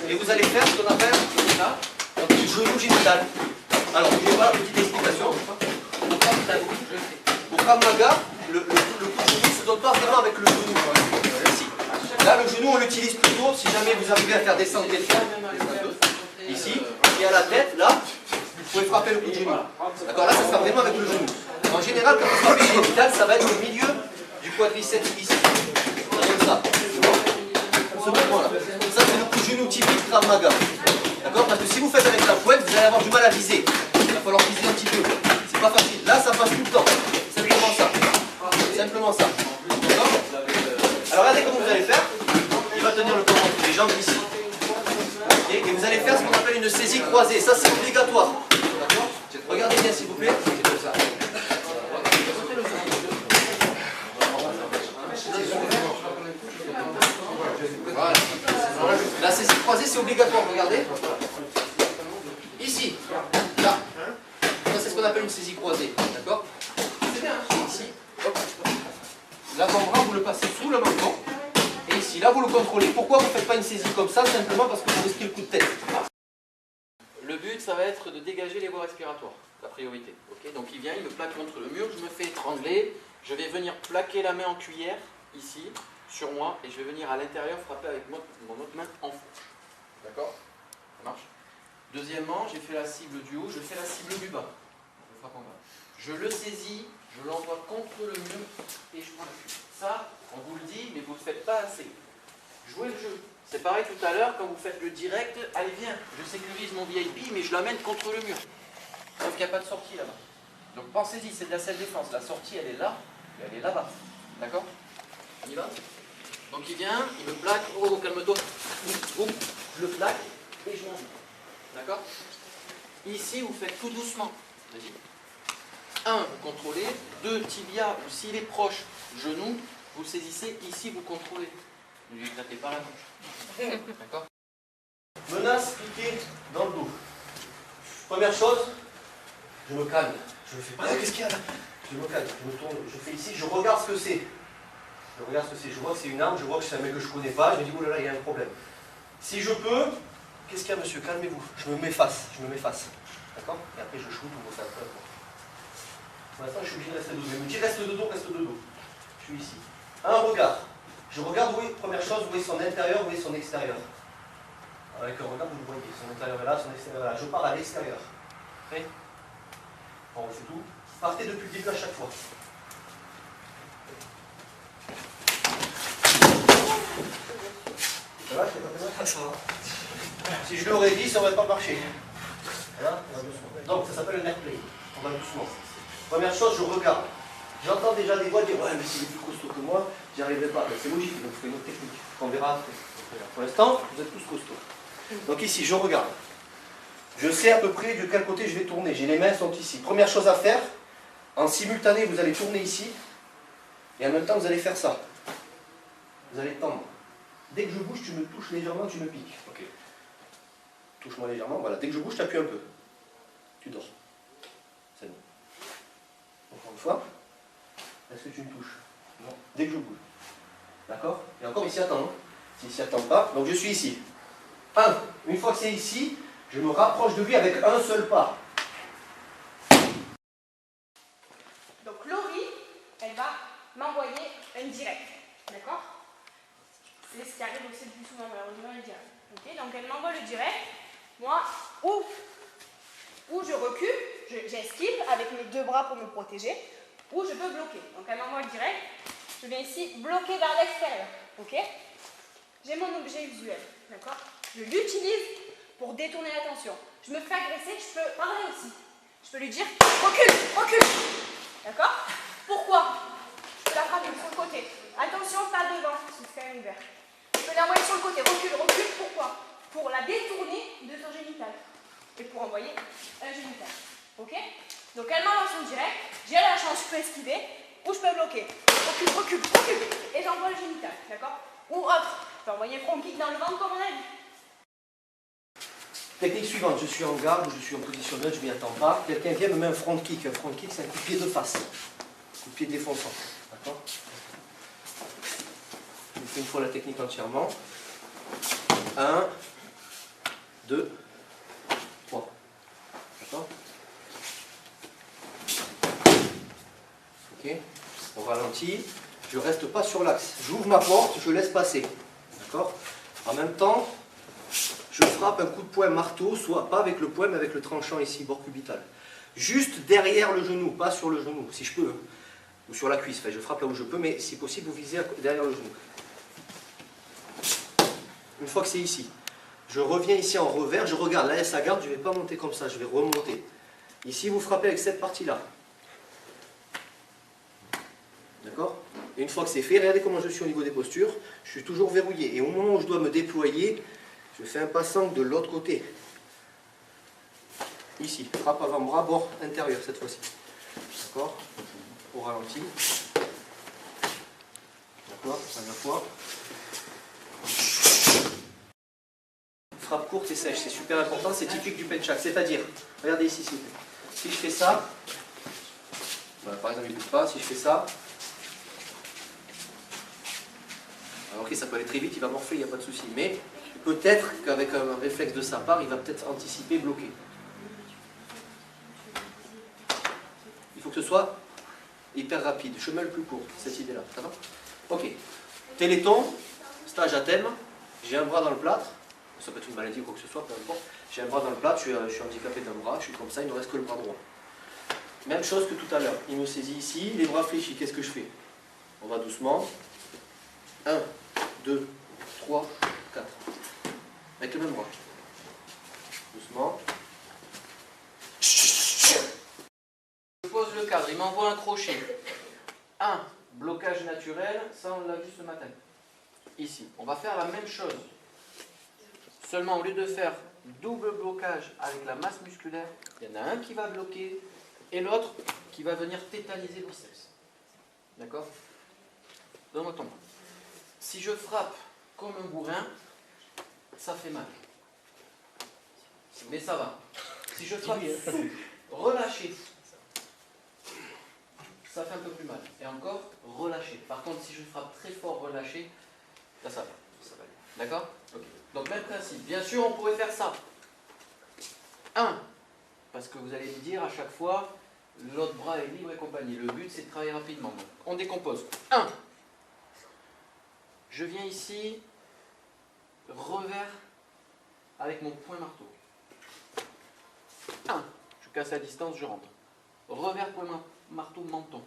Et vous allez faire ce qu'on appelle là, donc, le genou génital. Alors, je vais voir une petite explication. Au Krav Maga, le coup de genou ne se donne pas vraiment avec le genou. Ici. Là, le genou, on l'utilise plutôt si jamais vous arrivez à faire descendre quelqu'un. Ici. Et à la tête, là, vous pouvez frapper le coup de genou. D'accord, là, ça sera vraiment avec le genou. En général, quand vous frappez le génital, ça va être au milieu du quadriceps ici. Comme ça. Ce mouvement-là. Ça, c'est le coup de genou typique Krav Maga. D'accord? Parce que si vous faites avec la pointe, vous allez avoir du mal à viser. Il va falloir viser un petit peu. C'est pas facile. Là, ça passe tout le temps. Simplement ça. Simplement ça. D'accord? Alors, regardez comment vous allez faire. Il va tenir le corps entre les jambes ici. Et vous allez faire ce qu'on appelle une saisie croisée. Ça, c'est obligatoire. D'accord? Regardez bien, s'il vous plaît. La saisie croisée, c'est obligatoire. Regardez. Ici. Là. Ça, c'est ce qu'on appelle une saisie croisée. D'accord? C'est bien. Ici. Hop. L'avant-bras, vous le passez sous le menton. Et ici, là, vous le contrôlez. Pourquoi vous ne faites pas une saisie comme ça? Simplement parce que vous risquez le coup de tête. Le but, ça va être de dégager les voies respiratoires. La priorité. Okay, donc il vient, il me plaque contre le mur, je me fais étrangler. Je vais venir plaquer la main en cuillère, ici, sur moi. Et je vais venir à l'intérieur frapper avec mon autre main en fond. D'accord? Ça marche? Deuxièmement, j'ai fait la cible du haut, je fais la cible du bas. Je frappe en bas. Je le saisis, je l'envoie contre le mur et je prends la cuillère. Ça, on vous le dit, mais vous ne le faites pas assez. Jouez le jeu. C'est pareil tout à l'heure, quand vous faites le direct, allez viens, je sécurise mon VIP, mais je l'amène contre le mur. Sauf qu'il n'y a pas de sortie là-bas. Donc pensez-y, c'est de la self-défense. La sortie, elle est là, et elle est là-bas. D'accord? On y va? Donc il vient, il me plaque, oh calme-toi. Je le plaque et je m'en vais. D'accord? Ici, vous faites tout doucement. Vas-y. 1, vous contrôlez. 2, tibia, ou s'il est proche, genou, vous le saisissez. Ici, vous contrôlez. Ne lui éclatez pas la manche. D'accord? Menace piquée dans le dos. Première chose, je me calme. Je me fais pas. Qu'est-ce qu'il y a là? Je me calme, je me tourne, je fais ici, je regarde ce que c'est. Je regarde ce que c'est. Je vois que c'est une arme, je vois que c'est un mec que je ne connais pas. Je me dis, oh là là, il y a un problème. Si je peux, qu'est-ce qu'il y a, monsieur? Calmez-vous. Je me mets face. Je me mets face. D'accord? Et après, je shoot ou ça. Pour l'instant, je suis obligé de rester de dos. Mais me dit, reste de dos, reste de dos. Je suis ici. Un regard. Je regarde où est, première chose, où est son intérieur, où est son extérieur. Avec un regard, vous le voyez. Son intérieur est là, son extérieur est là. Je pars à l'extérieur. Prêt? On refait tout. Partez depuis le début à chaque fois. Ça va, je t'ai pas fait mal? Ça va. Si je l'aurais dit, ça n'aurait pas marché. Voilà, on va doucement. Donc, ça s'appelle un airplay. On va doucement. Première chose, je regarde. J'entends déjà des voix dire, ouais, mais s'il est plus costaud que moi, j'y arriverai pas. C'est logique, donc c'est une autre technique. On verra après. Pour l'instant, vous êtes tous costauds. Donc ici, je regarde. Je sais à peu près de quel côté je vais tourner. J'ai les mains sont ici. Première chose à faire, en simultané, vous allez tourner ici. Et en même temps, vous allez faire ça. Vous allez tendre. Dès que je bouge, tu me touches légèrement, tu me piques. Ok. Touche-moi légèrement. Voilà. Dès que je bouge, tu appuies un peu. Tu dors. C'est bon. Encore une fois. Est-ce que tu me touches? Non. Dès que je bouge. D'accord? Et encore ici, attends. Hein. S'il s'y attend pas. Donc je suis ici. Une fois que c'est ici, je me rapproche de lui avec un seul pas. Donc Laurie, elle va m'envoyer un direct. D'accord? C'est ce qui arrive aussi le plus souvent, malheureusement, le direct. Okay, donc elle m'envoie le direct. Moi, ou je recule, j'esquive avec mes deux bras pour me protéger, ou je peux bloquer. Donc elle m'envoie le direct. Je viens ici bloquer vers l'extérieur. Ok? J'ai mon objet visuel. D'accord? Je l'utilise pour détourner l'attention. Je me fais agresser, je peux parler aussi. Je peux lui dire recule, recule. D'accord? Pourquoi? Je peux la frapper sur le côté. Attention, pas devant, c'est quand même ouvert. Je peux l'envoyer sur le côté, recule, recule. Pourquoi? Pour la détourner de son génital. Et pour envoyer un génital. Ok? Donc elle m'envoie son direct, j'ai la chance, je peux esquiver, ou je peux bloquer. Recule, recule, recule. Et j'envoie le génital. D'accord? Ou autre. Je peux envoyer front kick dans le ventre comme on a vu. Technique suivante, je suis en garde, je suis en position neutre, je ne m'y attends pas. Quelqu'un vient me met un front kick. Un front kick, c'est un coup de pied de face. Un coup de pied défonçant. D'accord? Je fais une fois la technique entièrement. 1, 2, 3. D'accord? Ok. On ralentit. Je ne reste pas sur l'axe. J'ouvre ma porte, je laisse passer. D'accord? En même temps, je frappe un coup de poing marteau, soit pas avec le poing, mais avec le tranchant ici, bord cubital. Juste derrière le genou, pas sur le genou, si je peux. Hein. Ou sur la cuisse. Enfin, je frappe là où je peux, mais si possible, vous visez derrière le genou. Une fois que c'est ici, je reviens ici en revers, je regarde, là ça garde, je ne vais pas monter comme ça, je vais remonter. Ici, vous frappez avec cette partie-là. D'accord? Et une fois que c'est fait, regardez comment je suis au niveau des postures, je suis toujours verrouillé. Et au moment où je dois me déployer, je fais un passant de l'autre côté. Ici, frappe avant-bras, bord intérieur cette fois-ci. D'accord? Au ralenti. D'accord? Première fois. Frappe courte et sèche, c'est super important, c'est typique du penchak. C'est-à-dire, regardez ici, s'il vous plaît. Si je fais ça, voilà, par exemple, il ne bouge pas, si je fais ça, alors ok, ça peut aller très vite, il va morfler, il n'y a pas de souci, mais peut-être qu'avec un réflexe de sa part, il va peut-être anticiper, bloquer. Il faut que ce soit hyper rapide, chemin le plus court, cette idée-là, ça va? Ok. Téléthon, stage à thème, j'ai un bras dans le plâtre, ça peut être une maladie ou quoi que ce soit, peu importe. J'ai un bras dans le plâtre, je suis handicapé d'un bras, je suis comme ça, il ne reste que le bras droit. Même chose que tout à l'heure, il me saisit ici, les bras fléchis, qu'est-ce que je fais? On va doucement. 1, 2, 3, 4. Avec le même bras. Doucement. Je pose le cadre, il m'envoie un crochet. 1, blocage naturel, ça on l'a vu ce matin. Ici, on va faire la même chose. Seulement, au lieu de faire double blocage avec la masse musculaire, il y en a un qui va bloquer et l'autre qui va venir tétaniser le biceps. D'accord? Donne-moi ton bras. Si je frappe comme un bourrin, ça fait mal. Mais ça va. Si je frappe relâché, ça fait un peu plus mal. Et encore, relâché. Par contre, si je frappe très fort relâché, là ça va. D'accord? Ok. Donc même principe. Bien sûr, on pourrait faire ça. 1. Parce que vous allez me dire à chaque fois, l'autre bras est libre et compagnie. Le but, c'est de travailler rapidement. Donc, on décompose. 1. Je viens ici, revers avec mon poing marteau. 1. Je casse la distance, je rentre. Revers, poing marteau, menton.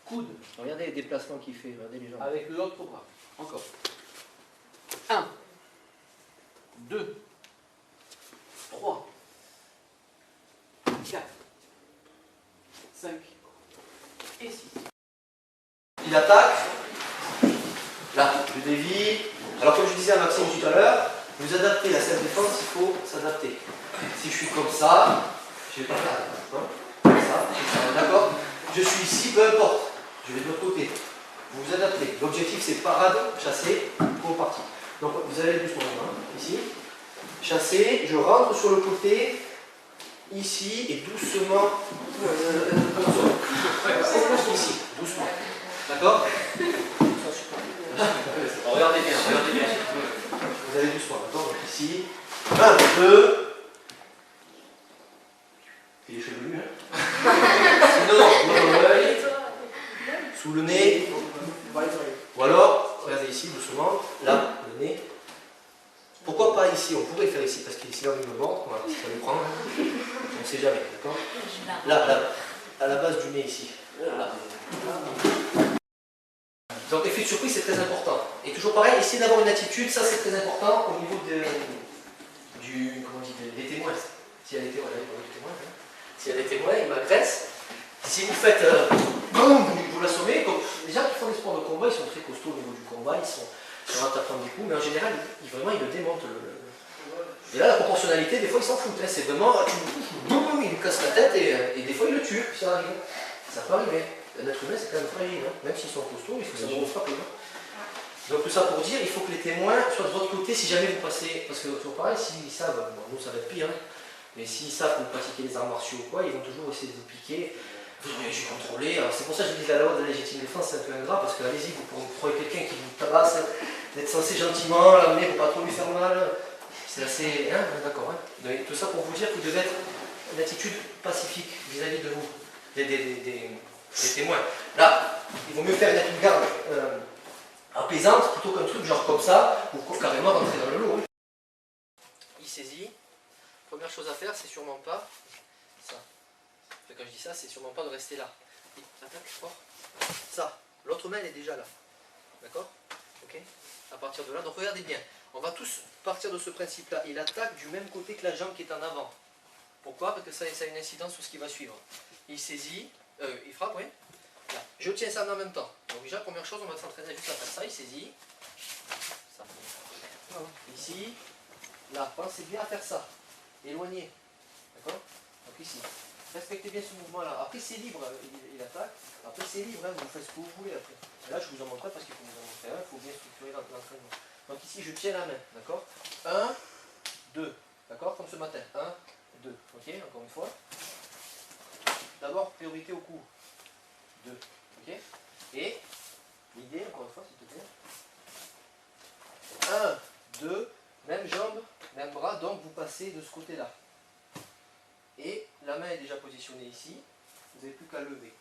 Coude. Regardez les déplacements qu'il fait, regardez les jambes. Avec l'autre bras. Encore. 1, 2, 3, 4, 5 et 6. Il attaque. Là, je dévie. Alors comme je disais à Maxime tout à l'heure, vous adaptez la self-défense, il faut s'adapter. Si je suis comme ça, je ne vais pas faire comme ça, d'accord? Je suis ici, peu importe. Je vais de l'autre côté. Vous vous adaptez. L'objectif c'est parade, chasser, pour partir. Donc vous allez doucement, ici, chasser, je rentre sur le côté, ici, et doucement, ici, doucement. D'accord? Regardez bien, regardez bien. Vous allez doucement, d'accord? Donc ici, 1, 2. Il est chevelu, hein? Sinon, dans l'œil, sous le nez, ou alors, regardez ici, doucement, là, le nez. Pourquoi pas ici? On pourrait faire ici, parce qu'ici, on me bord, voilà, ça nous prend, on ne sait jamais, d'accord? Là, à la base du nez, ici. Là. Donc, effet de surprise, c'est très important. Et toujours pareil, essayez d'avoir une attitude, ça c'est très important au niveau des témoins. S'il y a des témoins, s'il y a des témoins, ils m'agressent. Si vous faites, vous l'assommez, comme les gens qui font des sports de combat, ils sont très costauds au niveau du combat, ils sont à prendre des coups, mais en général, vraiment, ils le démontent. Et là, la proportionnalité, des fois, ils s'en foutent. Hein. C'est vraiment, il lui casse la tête et des fois, il le tue. Ça arrive. Ça peut arriver. Un être humain, c'est quand même fragile. Hein. Même s'ils sont costauds, il faut savoir vous frapper. Hein. Donc, tout ça pour dire, il faut que les témoins soient de votre côté si jamais vous passez. Parce que, toujours pareil, s'ils savent, bon, nous, ça va être pire, hein. Mais s'ils savent que vous pratiquez des arts martiaux ou quoi, ils vont toujours essayer de vous piquer. Vous aurez dû contrôler. C'est pour ça que je dis la loi de la légitime défense, c'est un peu ingrat, parce que allez-y, vous prenez quelqu'un qui vous tabasse, d'être censé gentiment l'amener pour pas trop lui faire mal. C'est assez... Hein, d'accord. Hein. Donc, tout ça pour vous dire que vous devez être une attitude pacifique vis-à-vis de vous, des témoins. Là, il vaut mieux faire une garde apaisante plutôt qu'un truc genre comme ça, ou carrément rentrer dans le lot. Hein. Il saisit. Première chose à faire, c'est sûrement pas ça. Quand je dis ça, c'est sûrement pas de rester là. Attaque fort. Ça. L'autre main, elle est déjà là. D'accord? Ok? À partir de là, donc regardez bien. On va tous partir de ce principe-là. Il attaque du même côté que la jambe qui est en avant. Pourquoi? Parce que ça a une incidence sur ce qui va suivre. Il saisit, il frappe, oui. Là. Je tiens ça en même temps. Donc déjà, première chose, on va s'entraîner juste à faire ça. Il saisit. Ça. Ici. Là, pensez bien à faire ça. Éloignez. D'accord? Donc ici. Respectez bien ce mouvement-là. Après, c'est libre, il attaque. Après, c'est libre, hein, vous faites ce que vous voulez après. Et là, je vous en montrerai parce qu'il faut vous en montrer un. Il faut bien structurer l'entraînement. Donc ici, je tiens la main. D'accord? 1, 2. D'accord? Comme ce matin. 1, 2. Ok? Encore une fois. D'abord, priorité au cou. 2. Ok? Et l'idée, encore une fois, s'il te plaît. 1, 2. Même jambe, même bras. Donc, vous passez de ce côté-là. Et la main est déjà positionnée ici. Vous n'avez plus qu'à lever.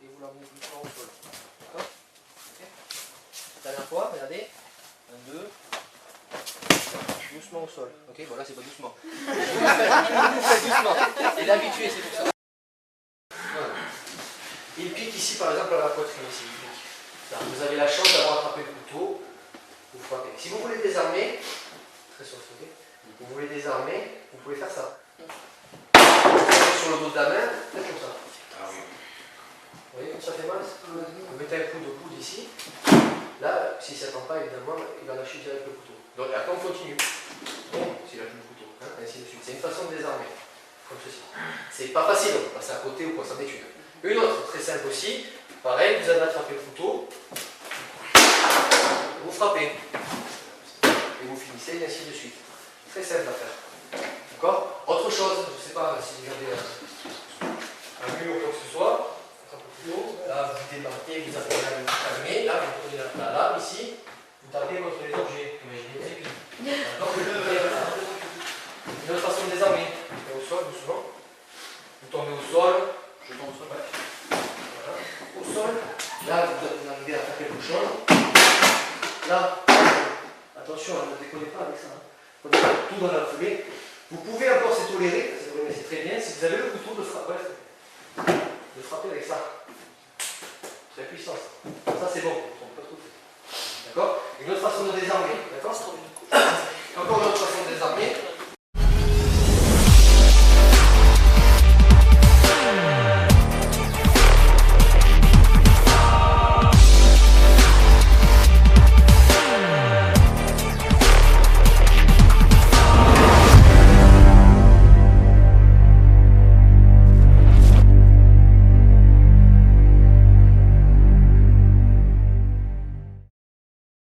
Et vous la mettez doucement au sol. D'accord? Okay. Dernière fois, regardez. 1, 2. Doucement au sol. Ok, bon là c'est pas doucement. Vous faites doucement. Et l'habitué, c'est pour ça. Voilà. Il pique ici par exemple à la poitrine. Ici, il pique. Là, vous avez la chance d'avoir attrapé le couteau. Vous frappez. Si vous voulez désarmer, très soft, ok? Vous voulez désarmer, vous pouvez faire ça. Sur le dos de la main, faites comme ça. Ah oui. Vous voyez comme ça fait mal? Vous mettez un coup de coude ici. Là, s'il ne s'attend pas, évidemment, il va lâcher direct le couteau. Donc après, on continue. Bon, s'il lâche le couteau, hein, ainsi de suite. C'est une façon de désarmer, comme ceci. C'est pas facile, on peut passer à côté ou quoi, ça en est une. Une autre, très simple aussi. Pareil, vous avez attrapé le couteau. Vous frappez. Et vous finissez, et ainsi de suite. Très simple à faire. D'accord? Autre chose, je ne sais pas si vous avez un mur ou quoi que ce soit. Là, vous démarquez, vous appelez à vous calmer. Là, vous prenez la lame ici. Vous tapez contre les objets. Imaginez. D'accord? Une autre façon de désarmer. Vous tombez au sol, doucement. Vous tombez au sol. Je tombe au sol, ouais. Voilà. Au sol. Là, vous arrivez à faire quelque chose. Là, attention, ne déconnez pas avec ça. Vous prenez tout dans la foulée. Vous pouvez encore se tolérer, c'est très bien, si vous avez le couteau de frapper avec ça. Très puissant. Ça c'est bon, on ne peut pas trop faire. D'accord? Une autre façon de désarmer. D'accord?